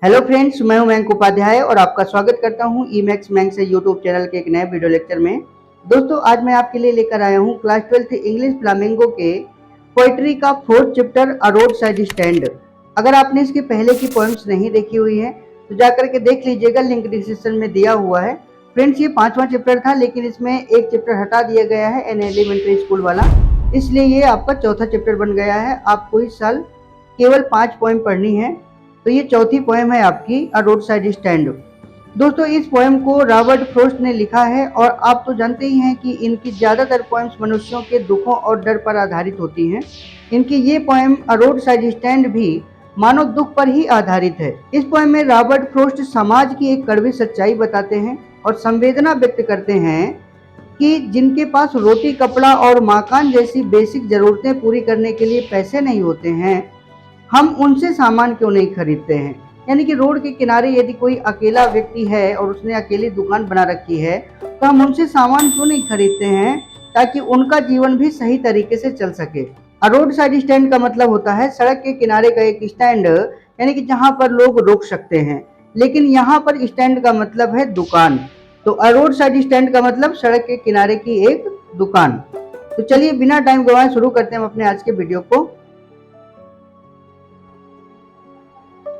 Hello friends, मैं हूं मयंक उपाध्याय और आपका स्वागत करता हूं ई मैक्स मैंक से यूट्यूब चैनल के एक नए वीडियो लेक्चर में। दोस्तों, आज मैं आपके लिए लेकर आया हूं क्लास 12th इंग्लिश फ्लामिंगो के पोइट्री का 4th चैप्टर अ रोड साइड स्टैंड। अगर आपने इसके पहले की पोएम्स नहीं देखी हुई है तो जाकर के देख लीजिएगा, लिंक डिस्क्रिप्शन में दिया हुआ है। फ्रेंड्स, ये 5वां चैप्टर था, लेकिन इसमें एक चैप्टर हटा दिया गया है, एन एलिमेंट्री स्कूल वाला, इसलिए ये आपका चौथा चैप्टर बन गया है। आपको इस साल केवल 5 पोएम पढ़नी है। तो ये चौथी पोएम है आपकी अ रोड साइड स्टैंड। दोस्तों, इस पोएम को रॉबर्ट फ्रॉस्ट ने लिखा है और आप तो जानते ही हैं कि इनकी ज़्यादातर पोएम्स मनुष्यों के दुखों और डर पर आधारित होती हैं। इनकी ये पोएम अ रोड साइड स्टैंड भी मानव दुख पर ही आधारित है। इस पोएम में रॉबर्ट फ्रॉस्ट समाज की एक कड़वी सच्चाई बताते हैं और संवेदना व्यक्त करते हैं कि जिनके पास रोटी, कपड़ा और मकान जैसी बेसिक ज़रूरतें पूरी करने के लिए पैसे नहीं होते हैं, हम उनसे सामान क्यों नहीं खरीदते हैं। यानी कि रोड के किनारे यदि कोई अकेला व्यक्ति है और उसने अकेली दुकान बना रखी है, तो हम उनसे सामान क्यों नहीं खरीदते हैं ताकि उनका जीवन भी सही तरीके से चल सके। रोड साइड स्टैंड का मतलब होता है सड़क के किनारे का एक स्टैंड, यानी कि जहाँ पर लोग रुक सकते हैं। लेकिन यहाँ पर स्टैंड का मतलब है दुकान। तो रोड साइड स्टैंड का मतलब सड़क के किनारे की एक दुकान। तो चलिए बिना टाइम गवाए शुरू करते हैं अपने आज के वीडियो को।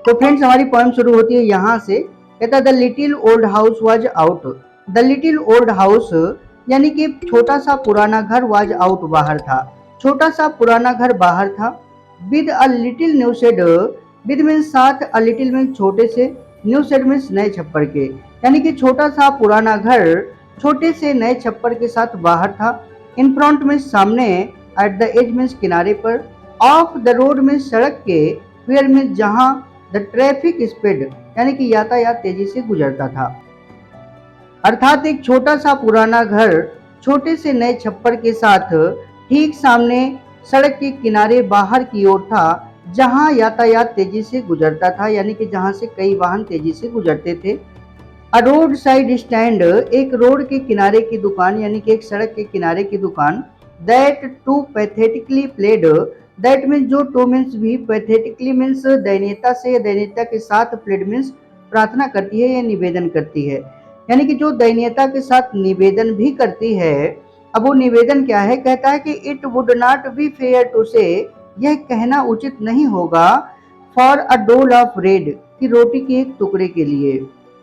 तो फ्रेंड्स, हमारी पोएम शुरू होती है यहाँ से। कहता है the little old house was out. The little old house यानी कि छोटा सा पुराना घर, वाज आउट बाहर था, छोटा सा पुराना घर बाहर था। With a little new shed, with means साथ, अ लिटिल मीन्स छोटे से, न्यू शेड मीन्स नए छप्पर के, यानी कि छोटा सा पुराना घर छोटे से नए छप्पर के साथ बाहर था। इन फ्रंट मीन्स सामने, एट द एज मीन्स किनारे पर, ऑफ द रोड मीन्स सड़क के, वेयर मीन्स जहां, द ट्रैफिक स्पीड यानी कि यातायात तेजी से गुजरता था। अर्थात एक छोटा सा पुराना घर छोटे से नए छप्पर के साथ ठीक सामने सड़क के किनारे बाहर की ओर था, जहां यातायात तेजी से गुजरता था, यानी कि जहां से कई वाहन तेजी से गुजरते थे। अ रोड साइड स्टैंड, एक रोड के किनारे की दुकान, यानी कि एक सड़क के किनारे की दुकान। That too pathetically played, that means जो, टू मीन्स भी, पैथेटिकली मीन्स दयनीयता से, दयनीयता के साथ, प्लेड मीन्स प्रार्थना करती है या निवेदन करती है, यानी कि जो दयनीयता के साथ निवेदन भी करती है। अब वो निवेदन क्या है? कहता है कि it would not be fair to say, यह कहना उचित नहीं होगा, फॉर अ डोल ऑफ ब्रेड, कि रोटी के एक टुकड़े के लिए,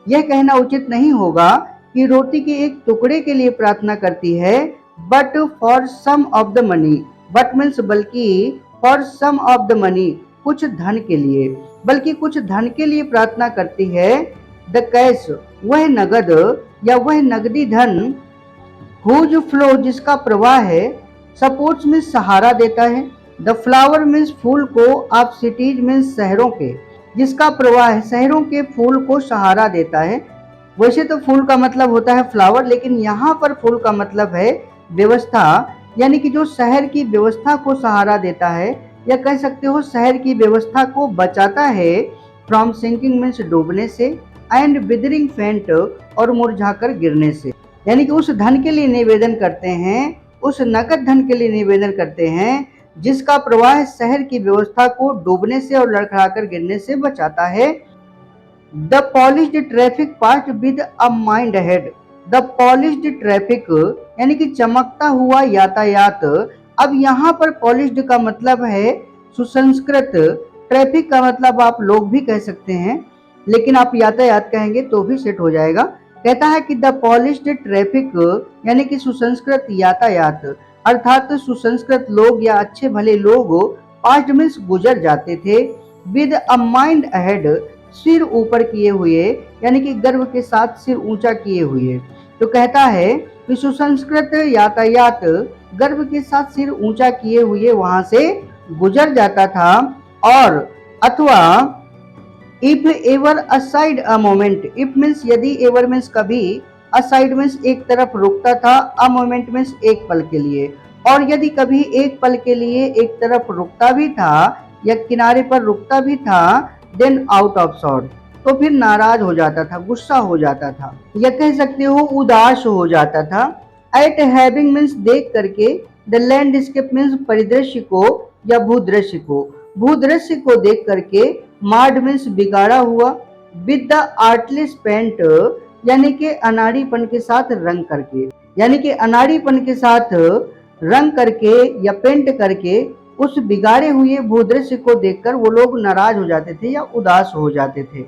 यह कहना उचित नहीं होगा कि रोटी के एक टुकड़े के लिए प्रार्थना करती है। But for some of the money, but means बल्कि, for some of the money कुछ धन के लिए, बल्कि कुछ धन के लिए प्रार्थना करती है। द कैश, वह नगद या वह नगदी धन, हुज फ्लो जिसका प्रवाह है, सपोर्ट्स मीन्स सहारा देता है, द फ्लावर मीन्स फूल को, ऑफ सिटीज मीन्स शहरों के, जिसका प्रवाह है, शहरों के फूल को सहारा देता है। वैसे तो फूल का मतलब होता है फ्लावर, लेकिन यहाँ पर फूल का मतलब है व्यवस्था, यानी कि जो शहर की व्यवस्था को सहारा देता है, या कह सकते हो शहर की व्यवस्था को बचाता है। फ्रॉम सिंकिंग मीन्स डूबने से, एंड विदरिंग फेंट और मुरझाकर गिरने से, यानी कि उस धन के लिए निवेदन करते हैं, उस नकद धन के लिए निवेदन करते हैं जिसका प्रवाह शहर की व्यवस्था को डूबने से और लड़खड़ाकर गिरने से बचाता है। The polished traffic past with a mind ahead, the polished traffic यानी कि चमकता हुआ यातायात। अब यहाँ पर पॉलिश्ड का मतलब है सुसंस्कृत, ट्रैफिक का मतलब आप लोग भी कह सकते हैं, लेकिन आप यातायात कहेंगे तो भी सेट हो जाएगा। कहता है कि द पॉलिश्ड ट्रैफिक यानी कि सुसंस्कृत यातायात, अर्थात सुसंस्कृत लोग या अच्छे भले लोग पास्ट मीन्स गुजर जाते थे। विद अ माइंड अहेड, सिर ऊपर किए हुए, यानी कि गर्व के साथ सिर ऊंचा किए हुए। तो कहता है कि सुसंस्कृत यातायात गर्व के साथ सिर ऊंचा किए हुए वहां से गुजर जाता था। और अथवा if ever aside a moment, if means यदि, एवर मीन्स कभी, असाइड मीन्स एक तरफ रुकता था, अ मोमेंट मीन्स एक पल के लिए, और यदि कभी एक पल के लिए एक तरफ रुकता भी था या किनारे पर रुकता भी था, देन आउट ऑफ सॉर्ट, तो फिर नाराज हो जाता था, गुस्सा हो जाता था, या कह सकते हो उदास हो जाता था। एट हैविंग मीन्स देख करके, द लैंडस्केप मीन्स परिदृश्य को या भूदृश्य को, भूदृश्य को देख करके, मार्ड मीन्स बिगाड़ा हुआ, विद द आर्टलेस पेंट, यानी कि अनाड़ीपन के साथ रंग करके, यानी कि अनाड़ीपन के साथ रंग करके या पेंट करके उस बिगाड़े हुए भूदृश्य को देखकर वो लोग नाराज हो जाते थे या उदास हो जाते थे।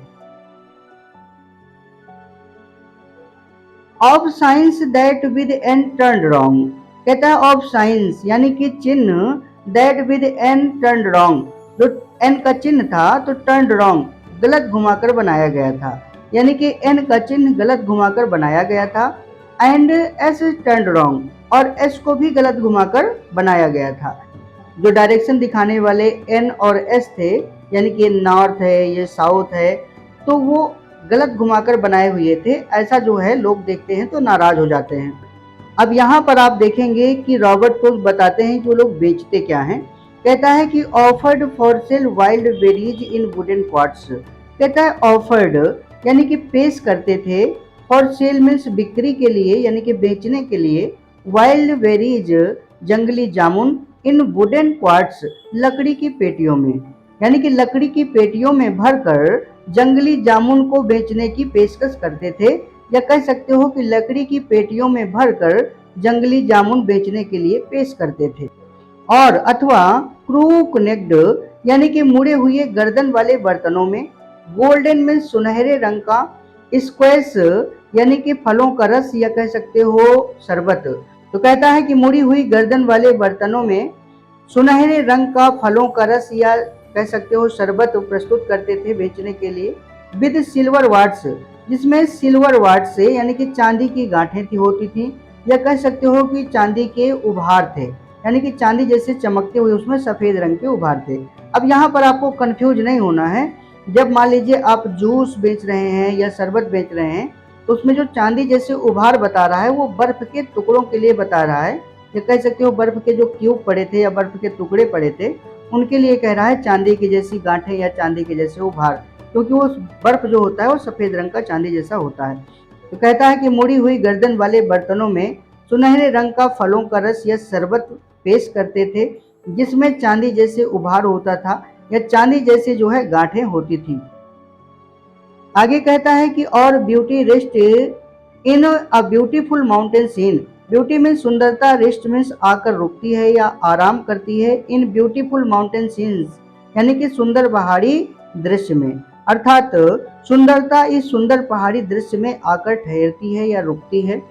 Of science that with an turn wrong, कहता है ऑफ साइंस यानी कि चिन्ह, that with an turn wrong, जो एन का चिन्ह था तो टर्न रॉन्ग गलत घुमाकर बनाया गया था, यानी कि एन का चिन्ह गलत घुमाकर बनाया गया था। एंड एस टर्न रॉन्ग, और एस को भी गलत घुमाकर बनाया गया था। जो डायरेक्शन दिखाने वाले एन और एस थे, यानी कि ये नॉर्थ है ये साउथ है, तो वो गलत घुमाकर बनाए हुए थे। ऐसा जो है लोग देखते हैं तो नाराज हो जाते हैं। अब यहाँ पर आप देखेंगे कि रॉबर्ट फ्रॉस्ट बताते हैं कि वो लोग बेचते क्या हैं। कहता है कि offered for sale wild berries in wooden pots, कहता है ऑफर्ड यानी कि पेश करते थे, फॉर सेल मीन्स बिक्री के लिए यानी कि बेचने के लिए, वाइल्ड बेरीज जंगली जामुन, इन वुडन पॉट्स लकड़ी की पेटियों में, यानी कि लकड़ी की पेटियों में भरकर जंगली जामुन को बेचने की पेशकश करते थे, या कह सकते हो कि लकड़ी की पेटियों में भरकर जंगली जामुन बेचने के लिए पेश करते थे। और अथवा क्रूक नेक्ड यानी कि मुड़े हुए गर्दन वाले बर्तनों में, गोल्डन में सुनहरे रंग का, स्क्वैश यानी कि फलों का रस या कह सकते हो शरबत। तो कहता है कि मुड़ी हुई गर्दन वाले बर्तनों में सुनहरे रंग का फलों का रस या कह सकते हो शरबत प्रस्तुत करते थे बेचने के लिए, विद सिल्वर वाट्स, जिसमें सिल्वर वाट से यानी कि चांदी की गांठें थी होती थी, या कह सकते हो कि चांदी के उभार थे, यानी कि चांदी जैसे चमकते हुए उसमें सफेद रंग के उभार थे। अब यहाँ पर आपको कंफ्यूज नहीं होना है। जब मान लीजिए आप जूस बेच रहे हैं या शरबत बेच रहे हैं, तो उसमें जो चांदी जैसे उभार बता रहा है वो बर्फ के टुकड़ों के लिए बता रहा है, या कह सकते हो बर्फ के जो क्यूब पड़े थे या बर्फ के टुकड़े पड़े थे उनके लिए कह रहा है चांदी की जैसी गांठें या चांदी के जैसे उभार, क्योंकि वो बर्फ जो होता है वो सफेद रंग का चांदी जैसा होता है। तो कहता है कि मुड़ी हुई गर्दन वाले बर्तनों में सुनहरे रंग का फलों का रस या शरबत पेश करते थे, जिसमें चांदी जैसे उभार होता था या चांदी जैसे जो है गांठें होती थी। आगे कहता है कि और beauty rest in a beautiful mountain scene, beauty में सुंदरता, रेस्ट में आकर रुकती है या आराम करती है, इन ब्यूटीफुल माउंटेन सीन्स यानी कि सुंदर पहाड़ी दृश्य में, अर्थात सुंदरता इस सुंदर पहाड़ी दृश्य में आकर ठहरती है या रुकती है।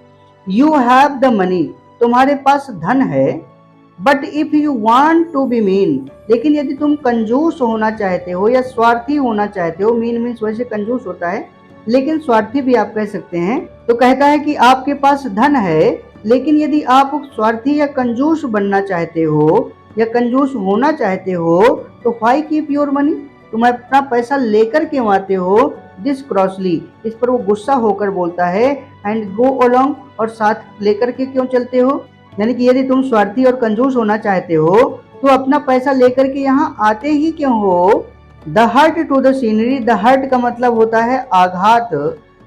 यू हैव द मनी, तुम्हारे पास धन है, but if you want to be mean, लेकिन यदि तुम कंजूस होना चाहते हो या स्वार्थी होना चाहते हो, मीन मीन्स वैसे कंजूस होता है लेकिन स्वार्थी भी आप कह सकते हैं, तो कहता है कि आपके पास धन है, लेकिन यदि आप स्वार्थी या कंजूस बनना चाहते हो या कंजूस होना चाहते हो, तो व्हाई कीप योर मनी, तुम अपना पैसा लेकर क्यों आते हो, दिस क्रॉसली, इस पर वो गुस्सा होकर बोलता है, एंड गो अलोंग, और साथ लेकर के क्यों चलते हो, यानी कि यदि तुम स्वार्थी और कंजूस होना चाहते हो तो अपना पैसा लेकर के यहाँ आते ही क्यों हो। The hurt to the scenery, the hurt का मतलब होता है आघात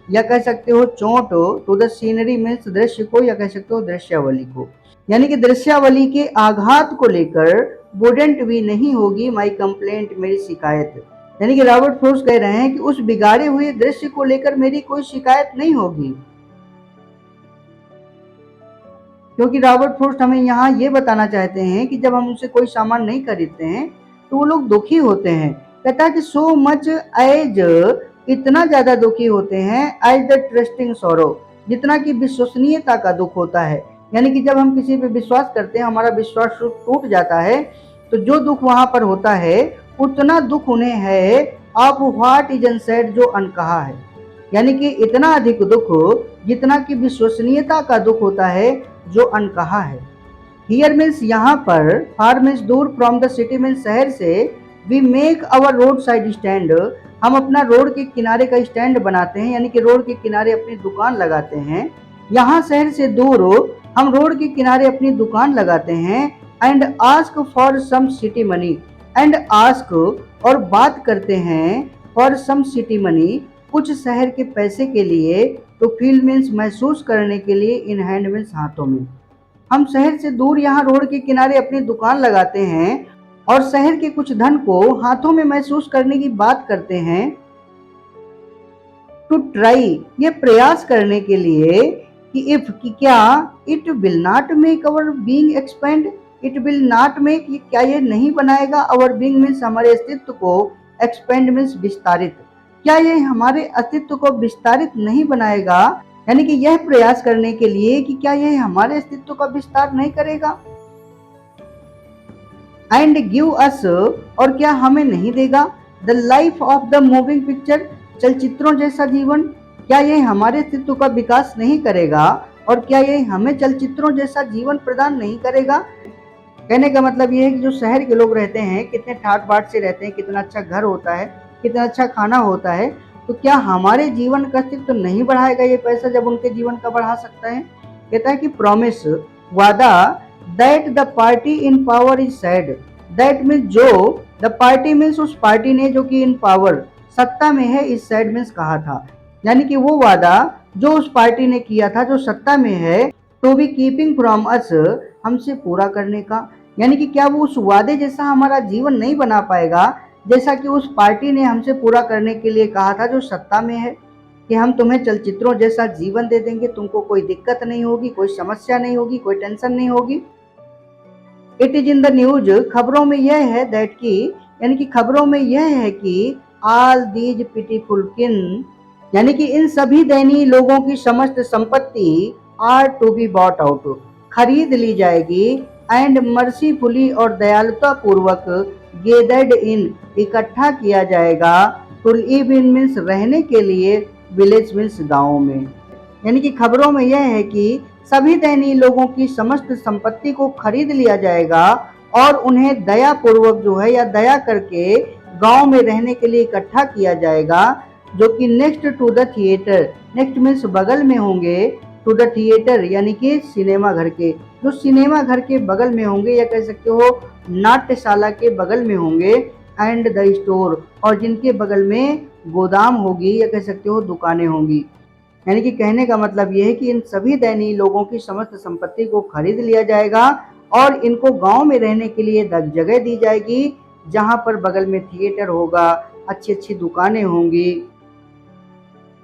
या कह सकते हो चोट, टू द सीनरी मीन्स दृश्य को या कह सकते हो दृश्यावली को, यानी कि दृश्यावली के आघात को लेकर वुडेंट भी नहीं होगी माई कंप्लेंट, मेरी शिकायत, यानी कि रॉबर्ट फ्रॉस्ट कह रहे हैं कि उस बिगाड़े हुए दृश्य को लेकर मेरी कोई शिकायत नहीं होगी। क्योंकि रॉबर्ट फ्रॉस्ट हमें यहाँ ये बताना चाहते हैं कि जब हम उनसे कोई सामान नहीं खरीदते हैं तो वो लोग दुखी होते हैं। कहता है कि सो मच एज, इतना ज्यादा दुखी होते हैं, एज द ट्रस्टिंग सोरो, जितना कि विश्वसनीयता का दुख होता है, यानी कि जब हम किसी पे विश्वास करते हैं हमारा विश्वास टूट जाता है, तो जो दुख वहां पर होता है उतना दुख उन्हें है ऑफ व्हाट इज अनसेड, जो अनकहा है, यानी कि इतना अधिक दुख जितना कि विश्वसनीयता का दुख होता है जो अनकहा है। हियर मीन्स यहाँ पर, फार मीन्स दूर, फ्रॉम द सिटी मीन्स शहर से, we make our road side stand, हम अपना रोड के किनारे का स्टैंड बनाते हैं, यानी कि रोड के किनारे अपनी दुकान लगाते हैं। यहाँ शहर से दूर हम रोड के किनारे अपनी दुकान लगाते हैं। And ask for some city money, and ask और बात करते हैं, फॉर सम सिटी मनी कुछ शहर के पैसे के लिए, तो फील मीन्स महसूस करने के लिए, इन हैंड मीन्स हाथों में। हम शहर से दूर यहाँ रोड के किनारे अपनी दुकान लगाते हैं और शहर के कुछ धन को हाथों में महसूस करने की बात करते हैं। टू ट्राई, ये प्रयास करने के लिए कि इफ कि क्या, it will not make our being expand, it will not make, क्या ये नहीं बनाएगा, अवर बीइंग मीन्स हमारे अस्तित्व को, एक्सपेंड मीन्स विस्तारित, क्या ये हमारे अस्तित्व को विस्तारित नहीं बनाएगा, यानी कि यह प्रयास करने के लिए कि क्या यह हमारे अस्तित्व का विस्तार नहीं करेगा। एंड गिव अस, और क्या हमें नहीं देगा, the life of the moving picture, चलचित्रों जैसा जीवन, क्या यह हमारे अस्तित्व का विकास नहीं करेगा और क्या यह हमें चलचित्रों जैसा जीवन प्रदान नहीं करेगा। कहने का मतलब ये है कि जो शहर के लोग रहते हैं कितने ठाट बाट से रहते हैं, कितना अच्छा घर होता है, कितना अच्छा खाना होता है, तो क्या हमारे जीवन का अस्तित्व तो नहीं बढ़ाएगा ये पैसा जब उनके जीवन का बढ़ा सकता है। कहता है कि प्रॉमिस, वादा, that the party in power is sad, that means जो, द पार्टी मीन्स उस पार्टी ने जो कि इन पावर सत्ता में है, इस सैड मीन्स कहा था, यानी कि वो वादा जो उस पार्टी ने किया था जो सत्ता में है, to be keeping from us, हमसे पूरा करने का, यानी कि क्या वो उस वादे जैसा हमारा जीवन नहीं बना पाएगा जैसा कि उस पार्टी ने हमसे पूरा करने के लिए कहा था जो सत्ता में है, कि हम तुम्हें चलचित्रों जैसा जीवन दे देंगे, तुमको कोई दिक्कत नहीं होगी, कोई समस्या नहीं होगी, कोई टेंशन नहीं होगी। It is in the news, खबरों में यह है, दैट की, यानी कि खबरों में यह है कि ऑल दीज पिटीफुल किन, यानी कि इन सभी दयनीय लोगों की समस्त संपत्ति are to be bought out, खरीद ली जाएगी, एंड मर्सीफुली और दयालुता पूर्वक गेदर्ड इन, इकट्ठा किया जाएगा, टू लिव इन मीन्स रहने के लिए, विलेज मीन्स गाँव में, यानी कि खबरों में यह है कि सभी दयनीय लोगों की समस्त संपत्ति को खरीद लिया जाएगा और उन्हें दया पूर्वक जो है या दया करके गांव में रहने के लिए इकट्ठा किया जाएगा, जो कि next to the theatre, next means बगल में होंगे, टू द थिएटर यानी कि सिनेमा घर के, जो सिनेमा घर के बगल में होंगे या कह सकते हो नाट्यशाला के बगल में होंगे, एंड द स्टोर, और जिनके बगल में गोदाम होगी या कह सकते हो दुकानें होंगी, यानी कि कहने का मतलब यह है कि इन सभी दयनीय लोगों की समस्त संपत्ति को खरीद लिया जाएगा और इनको गांव में रहने के लिए जगह दी जाएगी, जहां पर बगल में थिएटर होगा, अच्छी अच्छी दुकानें होंगी।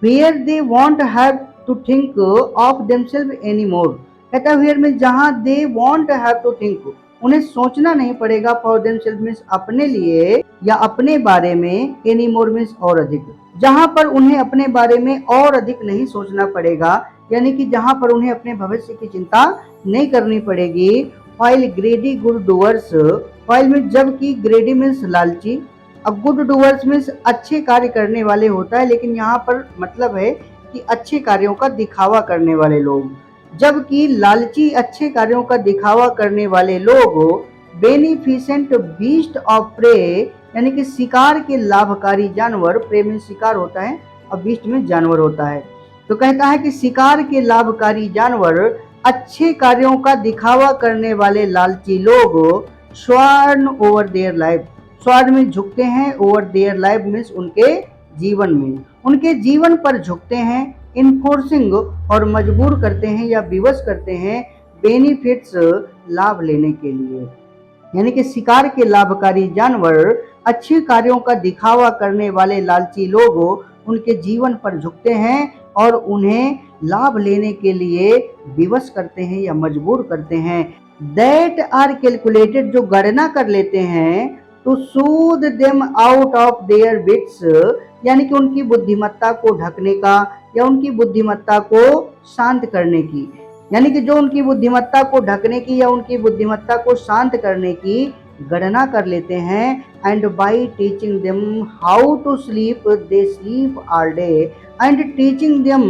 Where they won't have to think of themself any more, कहता है वेयर में जहां they won't have to think, उन्हें सोचना नहीं पड़ेगा, फॉर देमसेल्फ मीन्स अपने लिए या अपने बारे में, एनी मोर मीन्स और अधिक, जहां पर उन्हें अपने बारे में और अधिक नहीं सोचना पड़ेगा, यानी कि जहां पर उन्हें अपने भविष्य की चिंता नहीं करनी पड़ेगी। File greedy good doers, file में जबकि ग्रेडी मीन्स लालची, अब गुड डूअर्स मीन्स अच्छे कार्य करने वाले होता है, लेकिन यहाँ पर मतलब है कि अच्छे कार्यों का दिखावा करने वाले लोग, जबकि लालची अच्छे कार्यों का दिखावा करने वाले लोग, बेनिफिसेंट बीस्ट ऑफ प्रे, यानी कि शिकार के लाभकारी जानवर, प्रे में शिकार होता है और बीस्ट में जानवर होता है, तो कहता है कि शिकार के लाभकारी जानवर, अच्छे कार्यों का दिखावा करने वाले लालची लोग, स्वर्ण ओवर देयर लाइफ, स्वर्ण में झुकते हैं, ओवर देयर लाइफ मीन्स उनके जीवन में, उनके जीवन पर झुकते हैं, इनफोर्सिंग और मजबूर करते हैं या विवश करते हैं, बेनिफिट्स लाभ लेने के लिए, यानी कि शिकार के लाभकारी जानवर, अच्छे कार्यों का दिखावा करने वाले लालची लोग उनके जीवन पर झुकते हैं और उन्हें लाभ लेने के लिए विवश करते हैं या मजबूर करते हैं। दैट आर कैलकुलेटेड, जो गणना कर लेते हैं, to sued them out of their wits, यानी कि उनकी बुद्धिमत्ता को ढकने का या उनकी बुद्धिमत्ता को शांत करने की, यानी कि जो उनकी बुद्धिमत्ता को ढकने की या उनकी बुद्धिमत्ता को शांत करने की गणना कर लेते हैं, and by teaching them how to sleep they sleep all day, and teaching them,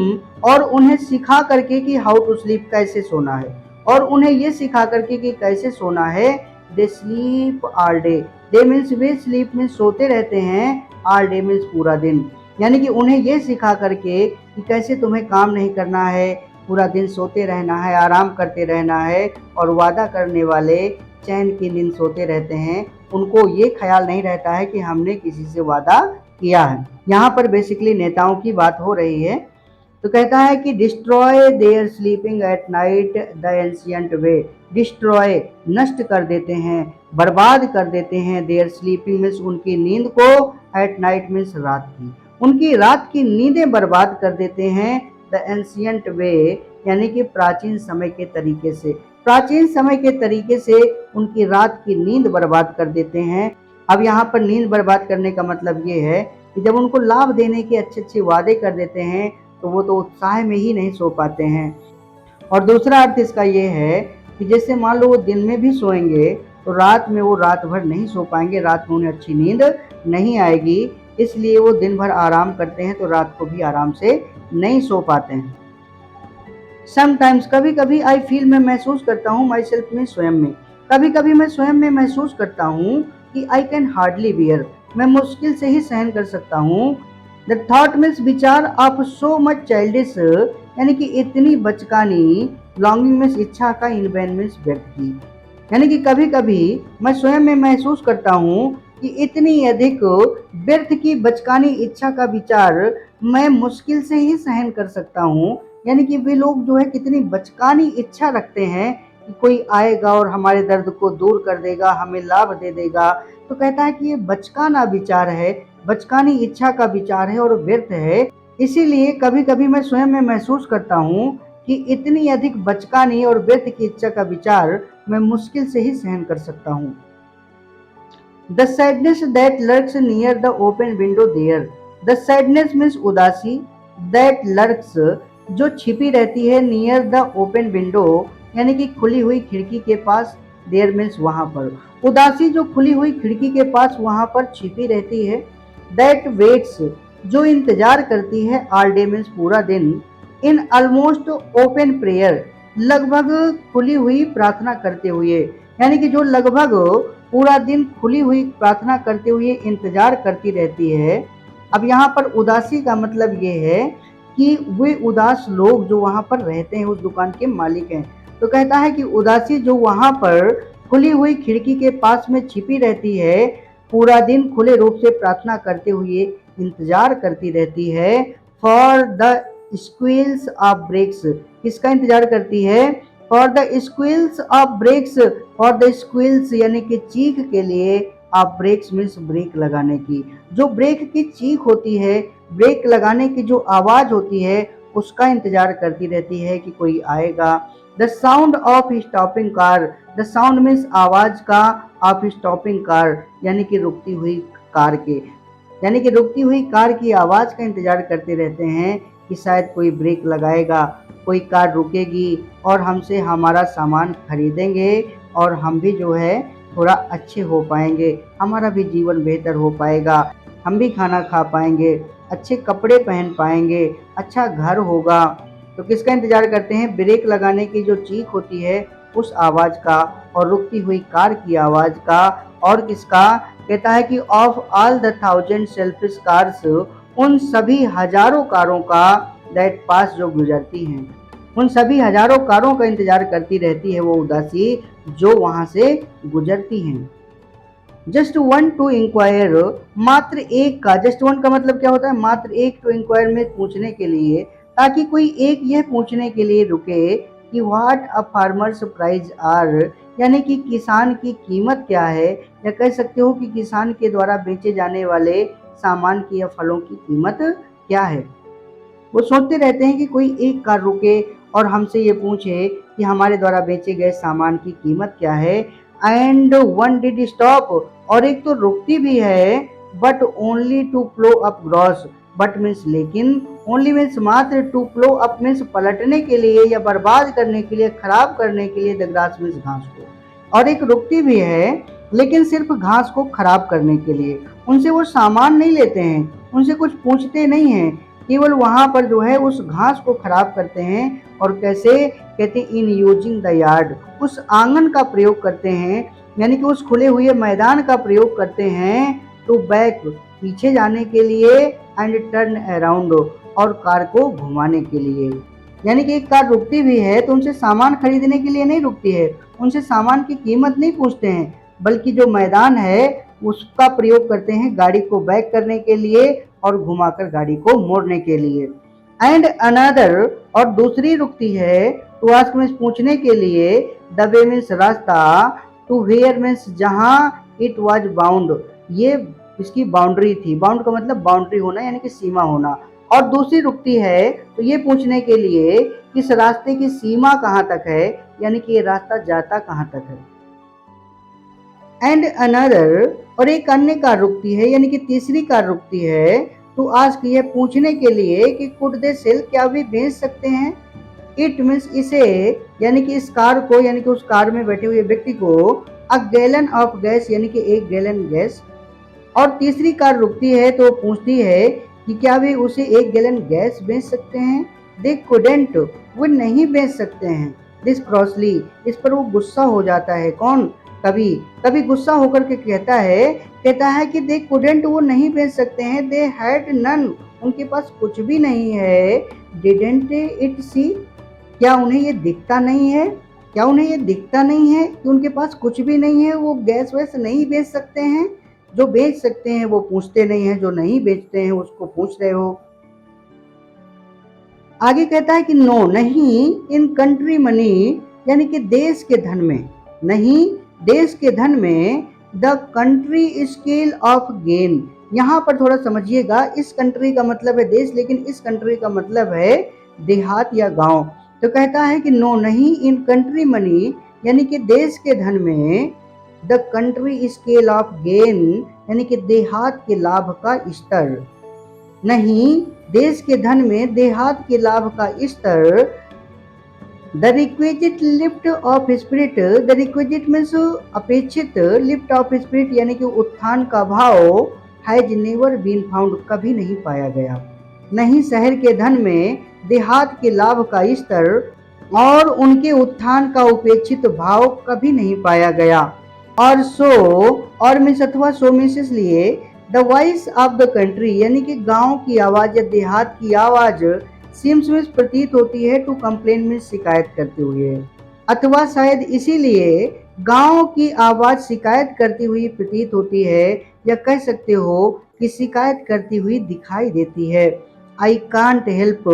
और उन्हें सिखा करके कि हाउ टू स्लीप कैसे सोना है, और उन्हें ये सिखा करके कि कैसे सोना है, दे स्लीप ऑल डे, दे मीन्स वे, स्लीप मीन्स सोते रहते हैं, ऑल डे मीन्स पूरा दिन, यानी कि उन्हें ये सिखा करके कि कैसे तुम्हें काम नहीं करना है, पूरा दिन सोते रहना है, आराम करते रहना है, और वादा करने वाले चैन की नींद सोते रहते हैं, उनको ये ख्याल नहीं रहता है कि हमने किसी से वादा किया है। यहाँ पर बेसिकली नेताओं की बात हो रही है, तो कहता है कि destroy there sleeping at night the ancient way, destroy नष्ट कर देते हैं, बर्बाद कर देते हैं, देयर स्लीपिंग मीन्स उनकी नींद को, एट नाइट मीन्स रात की, उनकी रात की नींदें बर्बाद कर देते हैं द एंशियंट वे, यानी कि प्राचीन समय के तरीके से। प्राचीन समय के तरीके से उनकी रात की नींद बर्बाद कर देते हैं। अब यहाँ पर नींद बर्बाद करने का मतलब ये है कि जब उनको लाभ देने के अच्छे अच्छे वादे कर देते हैं तो वो तो उत्साह में ही नहीं सो पाते हैं। और दूसरा अर्थ इसका ये है कि जैसे मान लो वो दिन में भी सोएंगे तो रात में वो रात भर नहीं सो पाएंगे, रात में उन्हें अच्छी नींद नहीं आएगी, इसलिए वो दिन भर आराम करते हैं तो रात को भी आराम से नहीं सो पाते हैं। समटाइम्स, कभी कभी आई फील, मैं महसूस करता हूँ, माई सेल्फ में, स्वयं में, कभी कभी मैं स्वयं में महसूस करता हूँ कि आई कैन हार्डली बियर, मैं मुश्किल से ही सहन कर सकता हूँ। द थॉट मीन्स विचार ऑफ सो मच चाइल्डिश, यानी कि इतनी बचकानी, लॉन्गिंग मीन्स इच्छा का, इनवेन मीन्स व्यक्त की, यानी कि कभी कभी मैं स्वयं में महसूस करता हूँ कि इतनी अधिक व्यर्थ की बचकानी इच्छा का विचार मैं मुश्किल से ही सहन कर सकता हूँ। यानी कि वे लोग जो है कितनी बचकानी इच्छा रखते हैं कि कोई आएगा और हमारे दर्द को दूर कर देगा, हमें लाभ दे देगा। तो कहता है कि ये बचकाना विचार है, बचकानी इच्छा का विचार है और व्यर्थ है। इसीलिए कभी कभी मैं स्वयं में महसूस करता हूँ कि इतनी अधिक बचकानी और व्यर्थ की इच्छा का विचार मैं मुश्किल से ही सहन कर सकता हूँ। The sadness that lurks near the open window there, the sadness means उदासी, दैट लर्क्स जो छिपी रहती है, नियर द ओपन विंडो यानी कि खुली हुई खिड़की के पास, देयर मीन्स वहां पर, उदासी जो खुली हुई खिड़की के पास वहां पर छिपी रहती है। दैट वेट्स जो इंतजार करती है, ऑल डे मीन्स पूरा दिन, इन ऑलमोस्ट ओपन प्रेयर लगभग खुली हुई प्रार्थना करते हुए, यानी कि जो लगभग पूरा दिन खुली हुई प्रार्थना करते हुए इंतजार करती रहती है। अब यहाँ पर उदासी का मतलब ये है कि वे उदास लोग जो वहां पर रहते हैं, उस दुकान के मालिक हैं। तो कहता है कि उदासी जो वहां पर खुली हुई खिड़की के पास में छिपी रहती है, पूरा दिन खुले रूप से प्रार्थना करते हुए इंतजार करती रहती है, for the squeals of brakes, किसका इंतजार करती है, for the squeals of brakes, for the squeals यानी कि चीख के लिए, ऑफ ब्रेक्स मीन्स ब्रेक लगाने की, जो ब्रेक की चीख होती है, ब्रेक लगाने की जो आवाज होती है उसका इंतजार करती रहती है कि कोई आएगा। The sound of stopping car, the sound means आवाज का, ऑफ स्टॉपिंग कार यानी कि रुकती हुई कार के, यानी कि रुकती हुई कार की आवाज का इंतजार करते रहते हैं कि शायद कोई ब्रेक लगाएगा, कोई कार रुकेगी और हमसे हमारा सामान खरीदेंगे और हम भी जो है थोड़ा अच्छे हो पाएंगे, हमारा भी जीवन बेहतर हो पाएगा, हम भी खाना खा पाएंगे, अच्छे कपड़े पहन पाएंगे, अच्छा घर होगा। तो किसका इंतजार करते हैं, ब्रेक लगाने की जो चीख होती है उस आवाज का और रुकती हुई कार की आवाज का। और किसका, कहता है कि of all the thousand selfish cars, उन सभी हजारों कारों का, दैट पास जो गुजरती हैं, उन सभी हजारों कारों का इंतजार करती रहती है वो उदासी जो वहां से गुजरती हैं। जस्ट वन टू इंक्वायर, मात्र एक का, जस्ट वन का मतलब क्या होता है, मात्र एक, टू इंक्वायर में पूछने के लिए, ताकि कोई एक यह पूछने के लिए रुके कि what a farmer's price are, यानी कि किसान की कीमत क्या है, या कह सकते हो कि किसान के द्वारा बेचे जाने वाले सामान की या फलों की कीमत क्या है। वो सोचते रहते हैं कि कोई एक कार रुके और हमसे ये पूछे कि हमारे द्वारा बेचे गए सामान की कीमत क्या है। एंड वन डिड स्टॉप, और एक तो रुकती भी है, but only to plough up gross, but means लेकिन, ओनली मीन्स मात्र, टू प्लो अप मीन्स पलटने के लिए या बर्बाद करने के लिए, खराब करने के लिए, द ग्रास मीन्स घास को। और एक रुकती भी है लेकिन सिर्फ घास को खराब करने के लिए, उनसे वो सामान नहीं लेते हैं, उनसे कुछ पूछते नहीं हैं, केवल वहां पर जो है उस घास को खराब करते हैं। और कैसे, कहते हैं इन यूजिंग द यार्ड, उस आंगन का प्रयोग करते हैं, यानी कि उस खुले हुए मैदान का प्रयोग करते हैं, टू बैक पीछे जाने के लिए, एंड टर्न अराउंड और कार को घुमाने के लिए। यानी कि एक कार रुकती भी है तो उनसे सामान खरीदने के लिए नहीं रुकती है, उनसे सामान की कीमत नहीं पूछते हैं, बल्कि जो मैदान है उसका प्रयोग करते हैं गाड़ी को बैक करने के लिए और घुमाकर गाड़ी को मोड़ने के लिए। एंड अनदर, और दूसरी रुकती है, टू आस्क मीन्स पूछने के लिए, द वे मीन्स रास्ता, टू वेयर मीन्स जहां, इट वाज बाउंड ये इसकी बाउंड्री थी। बाउंड का मतलब बाउंड्री होना यानी कि सीमा होना। और दूसरी रुकती है तो ये पूछने के लिए कि इस रास्ते की सीमा कहाँ तक है, यानी कि ये रास्ता जाता कहाँ तक है। एंड अनदर, और एक अन्य कार रुकती है यानी कि तीसरी कार रुकती है तो आस्क, ये पूछने के लिए कि कुड दे सेल, क्या वे बेच सकते हैं। इट मीन्स इसे, यानी कि इस कार को, यानी कि उस कार में बैठे हुए व्यक्ति को अ गैलन ऑफ गैस, यानी कि 1 गैलन गैस। और तीसरी कार रुकती है तो पूछती है कि क्या वे उसे 1 गैलन गैस बेच सकते हैं। दे कुडेंट, वो नहीं बेच सकते हैं। दिस क्रॉसली, इस पर वो गुस्सा हो जाता है। कौन? कभी कभी गुस्सा होकर के कहता है कि दे कुडेंट, वो नहीं बेच सकते हैं। दे हैड नन, उनके पास कुछ भी नहीं है। डिडेंट इट सी, क्या उन्हें ये दिखता नहीं है? क्या उन्हें ये दिखता नहीं है कि उनके पास कुछ भी नहीं है, वो गैस वैस नहीं बेच सकते हैं। जो बेच सकते हैं वो पूछते नहीं है, जो नहीं बेचते हैं उसको पूछ रहे हो। आगे कहता है कि नो, नहीं, इन कंट्री मनी, यानी कि देश के धन में, नहीं, देश के धन में, the country scale of gain. यहाँ पर थोड़ा समझिएगा, इस कंट्री का मतलब है देश, लेकिन इस कंट्री का मतलब है देहात या गांव। तो कहता है कि नो, नहीं, इन कंट्री मनी, यानी कि देश के धन में, the country scale of gain, यानी कि देहात के लाभ का स्तर, नहीं, देश के धन में देहात के लाभ का स्तर। The requisite lift off spirit, the requisite means अपेक्षित, लिफ्ट ऑफ स्पिरिट यानी कि उत्थान का भाव, हैज नेवर बीन फाउंड, कभी नहीं पाया गया। नहीं, शहर के धन में देहात के लाभ का स्तर और उनके उत्थान का उपेक्षित भाव कभी नहीं पाया गया। और सो, और मिस अथवा सो मिस इसलिए, the voice of the country, यानी कि गांव की आवाज या देहात की आवाज, सीम्स में प्रतीत होती है टू कंप्लेन में, शिकायत करते हुए, अथवा शायद इसीलिए गांव की आवाज शिकायत करती हुई प्रतीत होती है, या कह सकते हो कि शिकायत करती हुई दिखाई देती है। आई कांट हेल्प,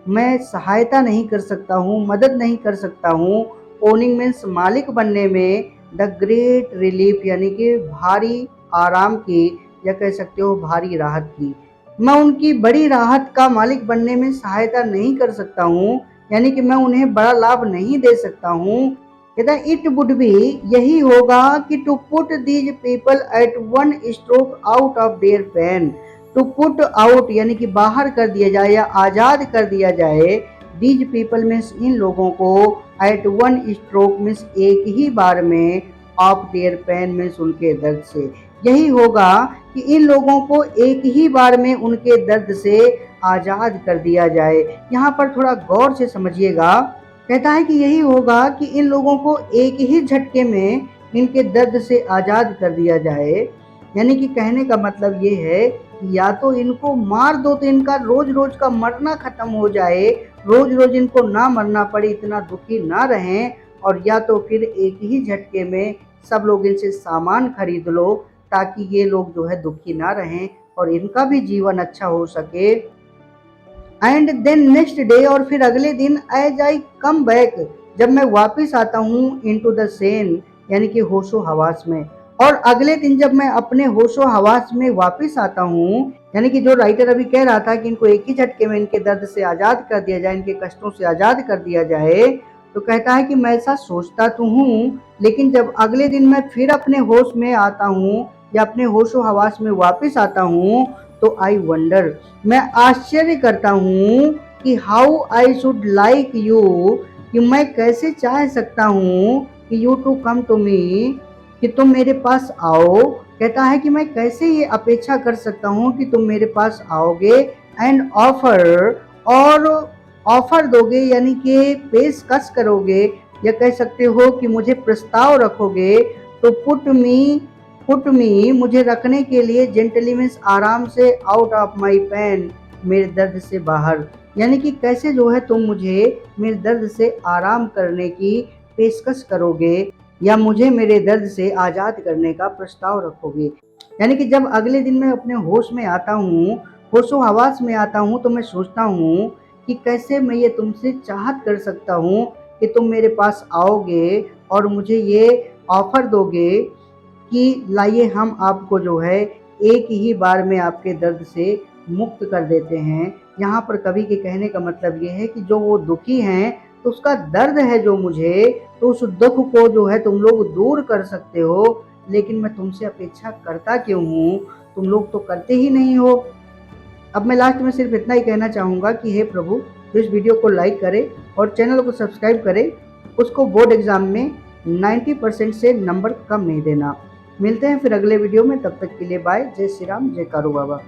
मैं सहायता नहीं कर सकता हूँ, मदद नहीं कर सकता हूँ। ओनिंग मीन्स मालिक बनने में, द ग्रेट रिलीफ यानी कि भारी आराम की, या कह सकते हो भारी राहत की, मैं उनकी बड़ी राहत का मालिक बनने में सहायता नहीं कर सकता हूँ, यानी कि मैं उन्हें बड़ा लाभ नहीं दे सकता हूँ। कहता है इट वुड बी, यही होगा कि to put these people at one stroke out of their pen, to put out यानी कि बाहर कर दिया जाए या आजाद कर दिया जाए, दीज पीपल मीन्स इन लोगों को, एट वन स्ट्रोक मीन्स एक ही बार में, ऑफ देयर पेन मीन्स उनके दर्द से, यही होगा कि इन लोगों को एक ही बार में उनके दर्द से आजाद कर दिया जाए। यहाँ पर थोड़ा गौर से समझिएगा, कहता है कि यही होगा कि इन लोगों को एक ही झटके में इनके दर्द से आजाद कर दिया जाए। यानी कि कहने का मतलब ये है कि या तो इनको मार दो तो इनका रोज रोज का मरना खत्म हो जाए, रोज रोज इनको ना मरना पड़े, इतना दुखी ना रहें, और या तो फिर एक ही झटके में सब लोग इनसे सामान खरीद लो ताकि ये लोग जो है दुखी ना रहें और इनका भी जीवन अच्छा हो सके। एंड देन नेक्स्ट डे, और फिर अगले दिन, एज आई कम बैक, जब मैं वापस आता हूँ, इनटू द सेन यानी कि होशो हवास में, और अगले दिन जब मैं अपने होशो हवास में वापस आता हूँ, यानी कि जो राइटर अभी कह रहा था कि इनको एक ही झटके में इनके दर्द से आजाद कर दिया जाए, इनके कष्टों से आजाद कर दिया जाए, तो कहता है कि मैं ऐसा सोचता तो हूँ, लेकिन जब अगले दिन मैं फिर अपने होश में आता हूँ या अपने होशो हवास में वापस आता हूँ, तो आई वंडर, मैं आश्चर्य करता हूँ कि how I should like you, कि मैं कैसे चाह सकता हूँ कि you to come to me, कि तुम मेरे पास आओ। कहता है कि मैं कैसे ये अपेक्षा कर सकता हूँ कि तुम मेरे पास आओगे, एंड ऑफर, और ऑफर दोगे यानी कि पेशकश करोगे, या कह सकते हो कि मुझे प्रस्ताव रखोगे, तो पुट मी मुझे रखने के लिए, जेंटली मीन्स आराम से, आउट ऑफ माई पेन मेरे दर्द से बाहर, यानी कि कैसे जो है तुम मुझे मेरे दर्द से आराम करने की पेशकश करोगे या मुझे मेरे दर्द से आज़ाद करने का प्रस्ताव रखोगे। यानी कि जब अगले दिन मैं अपने होश में आता हूँ, होशो हवास में आता हूँ, तो मैं सोचता हूँ कि कैसे मैं ये तुमसे चाहत कर सकता हूँ कि तुम मेरे पास आओगे और मुझे ये ऑफर दोगे कि लाइए हम आपको जो है एक ही बार में आपके दर्द से मुक्त कर देते हैं। यहाँ पर कवि के कहने का मतलब ये है कि जो वो दुखी हैं, तो उसका दर्द है जो मुझे, तो उस दुख को जो है तुम लोग दूर कर सकते हो, लेकिन मैं तुमसे अपेक्षा करता क्यों हूँ? तुम लोग तो करते ही नहीं हो। अब मैं लास्ट में सिर्फ इतना ही कहना चाहूँगा कि हे प्रभु, इस वीडियो को लाइक करें और चैनल को सब्सक्राइब करें। उसको बोर्ड एग्जाम में 90% से नंबर कम नहीं देना। मिलते हैं फिर अगले वीडियो में, तब तक के लिए बाय। जय श्री राम, जय कारू बाबा।